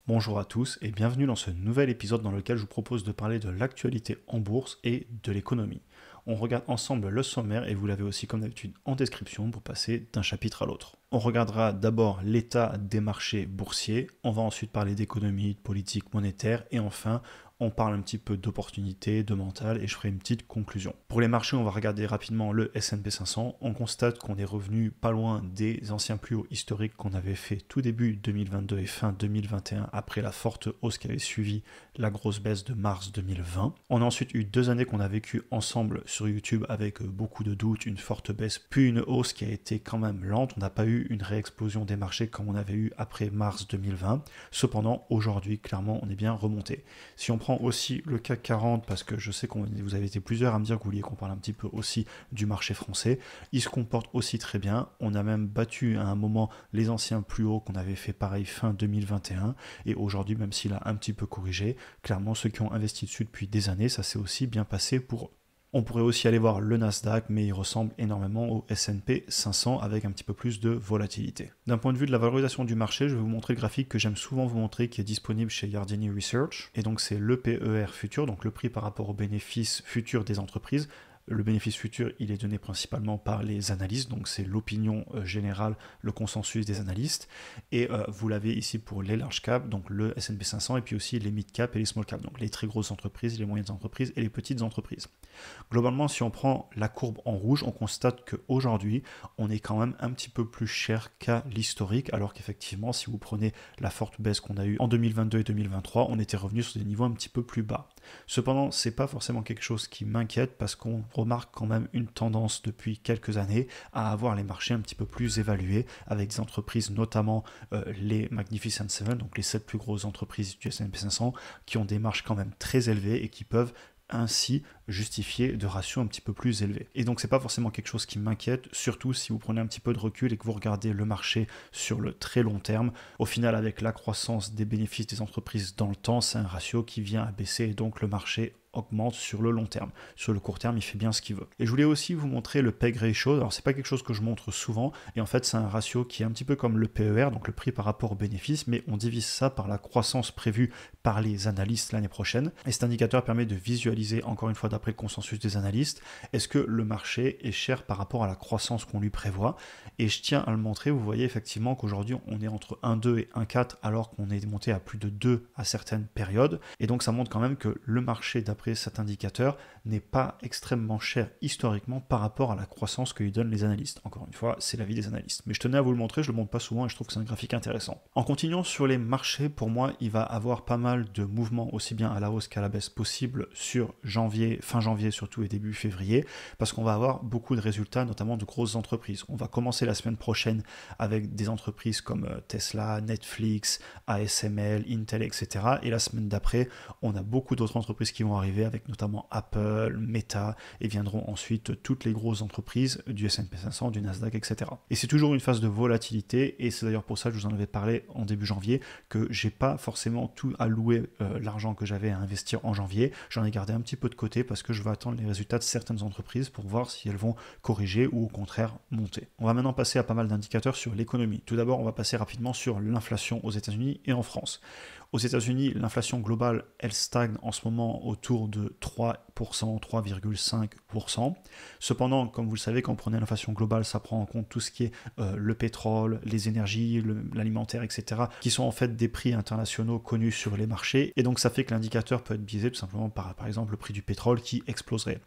Bonjour à tous et bienvenue dans ce nouvel épisode dans lequel je vous propose de parler de l'actualité en bourse et de l'économie. On regarde ensemble le sommaire et vous l'avez aussi comme d'habitude en description pour passer d'un chapitre à l'autre. On regardera d'abord l'état des marchés boursiers, on va ensuite parler d'économie, de politique monétaire et enfin on parle un petit peu d'opportunités, de mental et je ferai une petite conclusion. Pour les marchés, on va regarder rapidement le S&P 500. On constate qu'on est revenu pas loin des anciens plus hauts historiques qu'on avait fait tout début 2022 et fin 2021 après la forte hausse qui avait suivi la grosse baisse de mars 2020. On a ensuite eu 2 années qu'on a vécues ensemble sur YouTube avec beaucoup de doutes, une forte baisse, puis une hausse qui a été quand même lente. On n'a pas eu une réexplosion des marchés comme on avait eu après mars 2020. Cependant, aujourd'hui, clairement, on est bien remonté. Si on prend aussi le CAC 40, parce que je sais que vous avez été plusieurs à me dire que vous vouliez qu'on parle un petit peu aussi du marché français, il se comporte aussi très bien. On a même battu à un moment les anciens plus hauts qu'on avait fait pareil fin 2021, et aujourd'hui, même s'il a un petit peu corrigé, clairement ceux qui ont investi dessus depuis des années, ça s'est aussi bien passé pour eux. On pourrait aussi aller voir le Nasdaq, mais il ressemble énormément au S&P 500 avec un petit peu plus de volatilité. D'un point de vue de la valorisation du marché, je vais vous montrer le graphique que j'aime souvent vous montrer qui est disponible chez Yardeni Research. Et donc c'est le PER futur, donc le prix par rapport aux bénéfices futurs des entreprises. Le bénéfice futur, il est donné principalement par les analystes, donc c'est l'opinion générale, le consensus des analystes. Et vous l'avez ici pour les large cap, donc le S&P 500, et puis aussi les mid cap et les small cap, donc les très grosses entreprises, les moyennes entreprises et les petites entreprises. Globalement, si on prend la courbe en rouge, on constate qu'aujourd'hui, on est quand même un petit peu plus cher qu'à l'historique, alors qu'effectivement, si vous prenez la forte baisse qu'on a eue en 2022 et 2023, on était revenu sur des niveaux un petit peu plus bas. Cependant, c'est pas forcément quelque chose qui m'inquiète parce qu'on remarque quand même une tendance depuis quelques années à avoir les marchés un petit peu plus évalués avec des entreprises, notamment les Magnificent Seven, donc les 7 plus grosses entreprises du S&P 500, qui ont des marges quand même très élevées et qui peuvent ainsi justifier de ratios un petit peu plus élevés. Et donc c'est pas forcément quelque chose qui m'inquiète, surtout si vous prenez un petit peu de recul et que vous regardez le marché sur le très long terme. Au final, avec la croissance des bénéfices des entreprises dans le temps, c'est un ratio qui vient à baisser et donc le marché augmente sur le long terme. Sur le court terme, il fait bien ce qu'il veut. Et je voulais aussi vous montrer le PEG ratio. Alors, c'est pas quelque chose que je montre souvent. Et en fait, c'est un ratio qui est un petit peu comme le PER, donc le prix par rapport au bénéfice, mais on divise ça par la croissance prévue par les analystes l'année prochaine. Et cet indicateur permet de visualiser, encore une fois, d'après le consensus des analystes, est-ce que le marché est cher par rapport à la croissance qu'on lui prévoit. Et je tiens à le montrer. Vous voyez effectivement qu'aujourd'hui, on est entre 1,2 et 1,4, alors qu'on est monté à plus de 2 à certaines périodes. Et donc, ça montre quand même que le marché, d'après cet indicateur, n'est pas extrêmement cher historiquement par rapport à la croissance que lui donnent les analystes. Encore une fois, c'est l'avis des analystes. Mais je tenais à vous le montrer, je le montre pas souvent et je trouve que c'est un graphique intéressant. En continuant sur les marchés, pour moi, il va avoir pas mal de mouvements aussi bien à la hausse qu'à la baisse possible sur janvier, fin janvier surtout et début février, parce qu'on va avoir beaucoup de résultats, notamment de grosses entreprises. On va commencer la semaine prochaine avec des entreprises comme Tesla, Netflix, ASML, Intel, etc. Et la semaine d'après, on a beaucoup d'autres entreprises qui vont arriver avec notamment Apple, Meta, et viendront ensuite toutes les grosses entreprises du S&P 500, du Nasdaq, etc. Et c'est toujours une phase de volatilité, et c'est d'ailleurs pour ça que je vous en avais parlé en début janvier, que j'ai pas forcément tout alloué l'argent que j'avais à investir en janvier. J'en ai gardé un petit peu de côté parce que je veux attendre les résultats de certaines entreprises pour voir si elles vont corriger ou au contraire monter. On va maintenant passer à pas mal d'indicateurs sur l'économie. Tout d'abord, on va passer rapidement sur l'inflation aux États-Unis et en France. Aux États-Unis, l'inflation globale, elle stagne en ce moment autour de 3%, 3,5%. Cependant, comme vous le savez, quand vous prenez l'inflation globale, ça prend en compte tout ce qui est le pétrole, les énergies, l'alimentaire, etc., qui sont en fait des prix internationaux connus sur les marchés. Et donc, ça fait que l'indicateur peut être biaisé tout simplement par exemple, le prix du pétrole qui exploserait.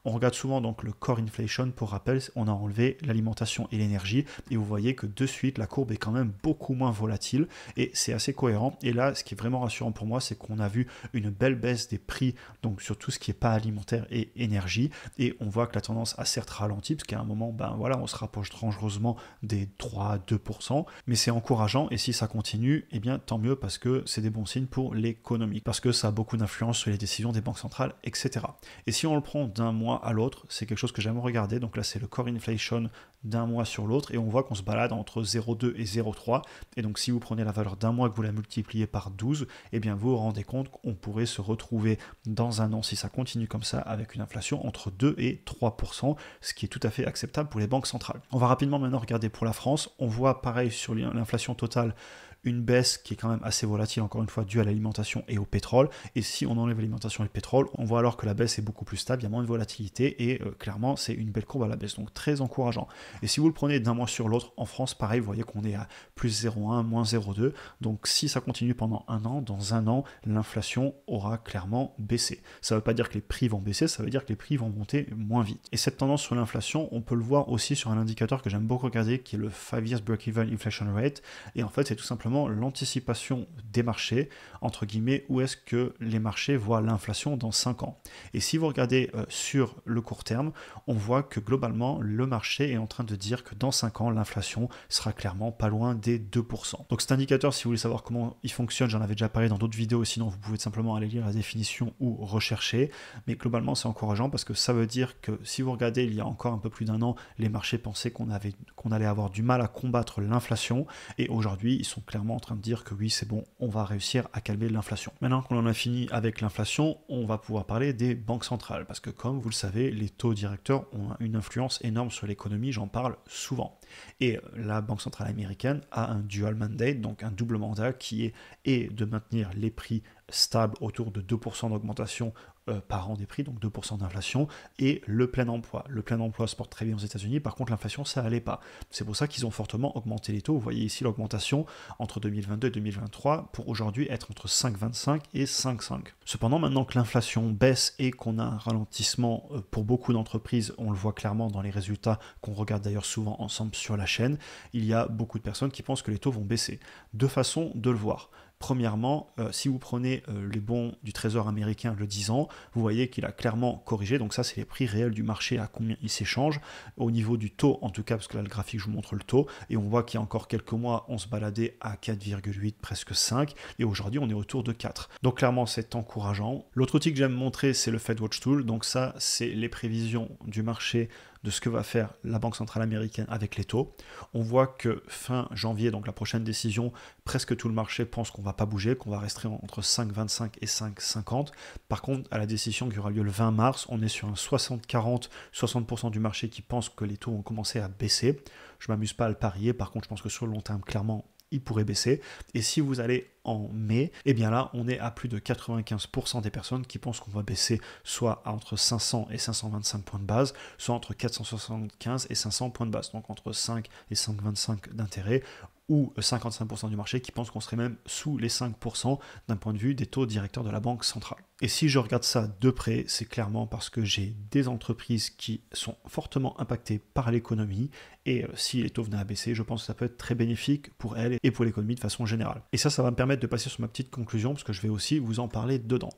On regarde souvent donc le core inflation. Pour rappel, on a enlevé l'alimentation et l'énergie. Et vous voyez que de suite, la courbe est quand même beaucoup moins volatile. Et c'est assez cohérent. Et là, ce qui est vraiment rassurant pour moi, c'est qu'on a vu une belle baisse des prix, donc sur tout ce qui n'est pas alimentaire et énergie, et on voit que la tendance a certes ralenti, parce qu'à un moment, on se rapproche dangereusement des 3-2%, mais c'est encourageant, et si ça continue, eh bien tant mieux, parce que c'est des bons signes pour l'économie, parce que ça a beaucoup d'influence sur les décisions des banques centrales, etc. Et si on le prend d'un mois à l'autre, c'est quelque chose que j'aime regarder, donc là c'est le core inflation d'un mois sur l'autre, et on voit qu'on se balade entre 0,2 et 0,3, et donc si vous prenez la valeur d'un mois et que vous la multipliez par 12, eh bien vous vous rendez compte qu'on pourrait se retrouver dans un an, si ça continue comme ça, avec une inflation entre 2 et 3%, ce qui est tout à fait acceptable pour les banques centrales. On va rapidement maintenant regarder pour la France. On voit pareil sur l'inflation totale une baisse qui est quand même assez volatile, encore une fois, due à l'alimentation et au pétrole. Et si on enlève l'alimentation et le pétrole, on voit alors que la baisse est beaucoup plus stable, il y a moins de volatilité et clairement, c'est une belle courbe à la baisse, donc très encourageant. Et si vous le prenez d'un mois sur l'autre, en France, pareil, vous voyez qu'on est à plus 0,1, moins 0,2. Donc si ça continue pendant un an, dans un an, l'inflation aura clairement baissé. Ça ne veut pas dire que les prix vont baisser, ça veut dire que les prix vont monter moins vite. Et cette tendance sur l'inflation, on peut le voir aussi sur un indicateur que j'aime beaucoup regarder, qui est le 5 Years Break-Even Inflation Rate. Et en fait, c'est tout simplement l'anticipation des marchés, entre guillemets, où est-ce que les marchés voient l'inflation dans 5 ans. Et si vous regardez sur le court terme, on voit que globalement, le marché est en train de dire que dans 5 ans, l'inflation sera clairement pas loin des 2%. Donc cet indicateur, si vous voulez savoir comment il fonctionne, j'en avais déjà parlé dans d'autres vidéos, sinon vous pouvez simplement aller lire la définition ou rechercher. Mais globalement, c'est encourageant parce que ça veut dire que si vous regardez, il y a encore un peu plus d'un an, les marchés pensaient qu'on allait avoir du mal à combattre l'inflation. Et aujourd'hui, ils sont clairement en train de dire que oui, c'est bon, on va réussir à calmer l'inflation. Maintenant qu'on en a fini avec l'inflation, on va pouvoir parler des banques centrales. Parce que comme vous le savez, les taux directeurs ont une influence énorme sur l'économie, j'en parle souvent. Et la Banque centrale américaine a un dual mandate, donc un double mandat qui est de maintenir les prix stables autour de 2% d'augmentation par an des prix, donc 2% d'inflation, et le plein emploi. Le plein emploi se porte très bien aux États-Unis, par contre l'inflation ça allait pas. C'est pour ça qu'ils ont fortement augmenté les taux. Vous voyez ici l'augmentation entre 2022 et 2023 pour aujourd'hui être entre 5,25 et 5,5. Cependant, maintenant que l'inflation baisse et qu'on a un ralentissement pour beaucoup d'entreprises, on le voit clairement dans les résultats qu'on regarde d'ailleurs souvent ensemble sur la chaîne, il y a beaucoup de personnes qui pensent que les taux vont baisser. Deux façons de le voir. Premièrement, si vous prenez les bons du Trésor américain le 10 ans, vous voyez qu'il a clairement corrigé. Donc ça, c'est les prix réels du marché, à combien il s'échange. Au niveau du taux, en tout cas, parce que là, le graphique, je vous montre le taux. Et on voit qu'il y a encore quelques mois, on se baladait à 4,8, presque 5. Et aujourd'hui, on est autour de 4. Donc clairement, c'est encourageant. L'autre outil que j'aime montrer, c'est le FedWatch Tool. Donc ça, c'est les prévisions du marché de ce que va faire la Banque centrale américaine avec les taux. On voit que fin janvier, donc la prochaine décision, presque tout le marché pense qu'on ne va pas bouger, qu'on va rester entre 5,25 et 5,50. Par contre, à la décision qui aura lieu le 20 mars, on est sur un 60-40, 60% du marché qui pense que les taux ont commencé à baisser. Je ne m'amuse pas à le parier, par contre, je pense que sur le long terme, clairement, il pourrait baisser. Et si vous allez en mai, et bien là, on est à plus de 95% des personnes qui pensent qu'on va baisser soit entre 500 et 525 points de base, soit entre 475 et 500 points de base, donc entre 5 et 5,25 d'intérêt, ou 55% du marché qui pensent qu'on serait même sous les 5% d'un point de vue des taux directeurs de la Banque centrale. Et si je regarde ça de près, c'est clairement parce que j'ai des entreprises qui sont fortement impactées par l'économie, et si les taux venaient à baisser, je pense que ça peut être très bénéfique pour elles et pour l'économie de façon générale. Et ça va me permettre de passer sur ma petite conclusion, parce que je vais aussi vous en parler dedans.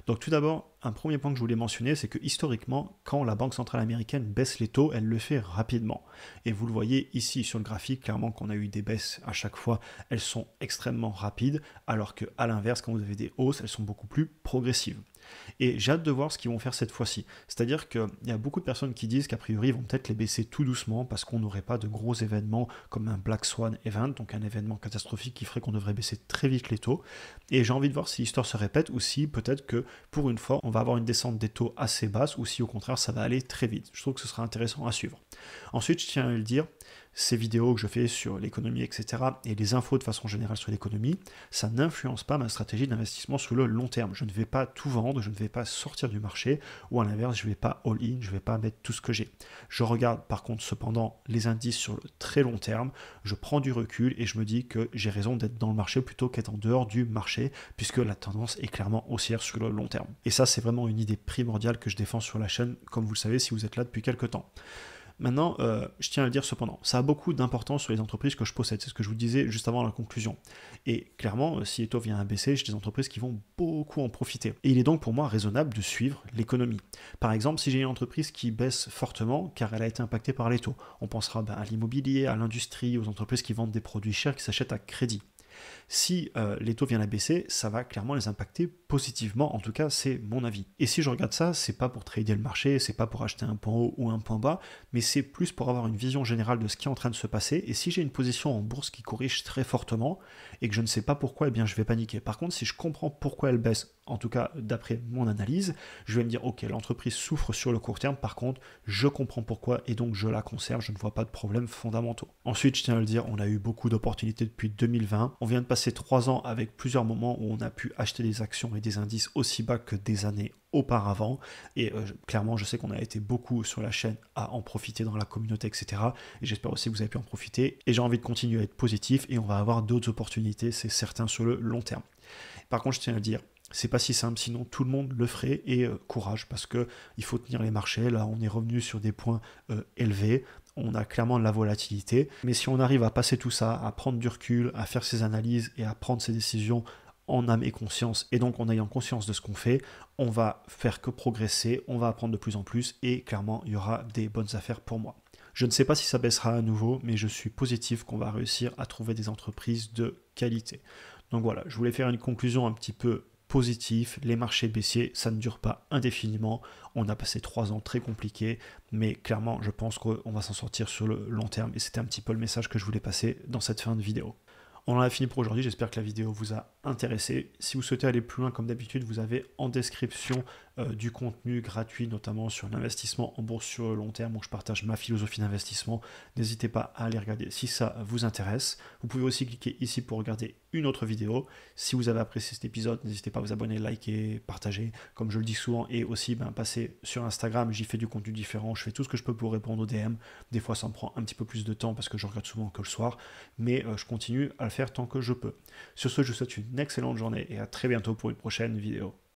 Donc tout d'abord, un premier point que je voulais mentionner, c'est que historiquement, quand la Banque centrale américaine baisse les taux, elle le fait rapidement. Et vous le voyez ici sur le graphique, clairement qu'on a eu des baisses à chaque fois, elles sont extrêmement rapides, alors qu'à l'inverse, quand vous avez des hausses, elles sont beaucoup plus progressives. Et j'ai hâte de voir ce qu'ils vont faire cette fois-ci. C'est-à-dire qu'il y a beaucoup de personnes qui disent qu'a priori ils vont peut-être les baisser tout doucement parce qu'on n'aurait pas de gros événements comme un Black Swan event, donc un événement catastrophique qui ferait qu'on devrait baisser très vite les taux. Et j'ai envie de voir si l'histoire se répète ou si peut-être que pour une fois on va avoir une descente des taux assez basse ou si au contraire ça va aller très vite. Je trouve que ce sera intéressant à suivre. Ensuite, je tiens à le dire, ces vidéos que je fais sur l'économie, etc., et les infos de façon générale sur l'économie, ça n'influence pas ma stratégie d'investissement sur le long terme. Je ne vais pas tout vendre, je ne vais pas sortir du marché, ou à l'inverse, je ne vais pas all-in, je ne vais pas mettre tout ce que j'ai. Je regarde par contre cependant les indices sur le très long terme, je prends du recul et je me dis que j'ai raison d'être dans le marché plutôt qu'être en dehors du marché, puisque la tendance est clairement haussière sur le long terme. Et ça, c'est vraiment une idée primordiale que je défends sur la chaîne, comme vous le savez si vous êtes là depuis quelques temps. Maintenant, je tiens à le dire cependant, ça a beaucoup d'importance sur les entreprises que je possède, c'est ce que je vous disais juste avant la conclusion. Et clairement, si les taux viennent à baisser, j'ai des entreprises qui vont beaucoup en profiter. Et il est donc pour moi raisonnable de suivre l'économie. Par exemple, si j'ai une entreprise qui baisse fortement car elle a été impactée par les taux, on pensera à l'immobilier, à l'industrie, aux entreprises qui vendent des produits chers qui s'achètent à crédit. Si les taux viennent à baisser, ça va clairement les impacter positivement, en tout cas c'est mon avis. Et si je regarde ça, c'est pas pour trader le marché, c'est pas pour acheter un point haut ou un point bas, mais c'est plus pour avoir une vision générale de ce qui est en train de se passer. Et si j'ai une position en bourse qui corrige très fortement et que je ne sais pas pourquoi, eh bien je vais paniquer. Par contre, si je comprends pourquoi elle baisse, en tout cas d'après mon analyse, je vais me dire ok, l'entreprise souffre sur le court terme, par contre je comprends pourquoi et donc je la conserve, je ne vois pas de problèmes fondamentaux. Ensuite, je tiens à le dire, on a eu beaucoup d'opportunités depuis 2020, on vient de passer 3 ans avec plusieurs moments où on a pu acheter des actions et des indices aussi bas que des années auparavant. Et clairement, je sais qu'on a été beaucoup sur la chaîne à en profiter dans la communauté, etc. Et j'espère aussi que vous avez pu en profiter. Et j'ai envie de continuer à être positif et on va avoir d'autres opportunités, c'est certain, sur le long terme. Par contre, je tiens à le dire, c'est pas si simple, sinon tout le monde le ferait et courage parce que il faut tenir les marchés. Là, on est revenu sur des points élevés. On a clairement de la volatilité. Mais si on arrive à passer tout ça, à prendre du recul, à faire ses analyses et à prendre ses décisions en âme et conscience, et donc en ayant conscience de ce qu'on fait, on va faire que progresser, on va apprendre de plus en plus et clairement, il y aura des bonnes affaires pour moi. Je ne sais pas si ça baissera à nouveau, mais je suis positif qu'on va réussir à trouver des entreprises de qualité. Donc voilà, je voulais faire une conclusion un petit peu positive. Les marchés baissiers, ça ne dure pas indéfiniment. On a passé 3 ans très compliqués, mais clairement, je pense qu'on va s'en sortir sur le long terme. Et c'était un petit peu le message que je voulais passer dans cette fin de vidéo. On en a fini pour aujourd'hui, j'espère que la vidéo vous a intéressé. Si vous souhaitez aller plus loin, comme d'habitude, vous avez en description du contenu gratuit, notamment sur l'investissement en bourse sur le long terme, où je partage ma philosophie d'investissement. N'hésitez pas à aller regarder si ça vous intéresse. Vous pouvez aussi cliquer ici pour regarder une autre vidéo. Si vous avez apprécié cet épisode, n'hésitez pas à vous abonner, liker, partager, comme je le dis souvent, et aussi passer sur Instagram, j'y fais du contenu différent, je fais tout ce que je peux pour répondre aux DM. Des fois ça me prend un petit peu plus de temps parce que je regarde souvent que le soir, mais je continue à le faire tant que je peux. Sur ce, je vous souhaite une excellente journée et à très bientôt pour une prochaine vidéo.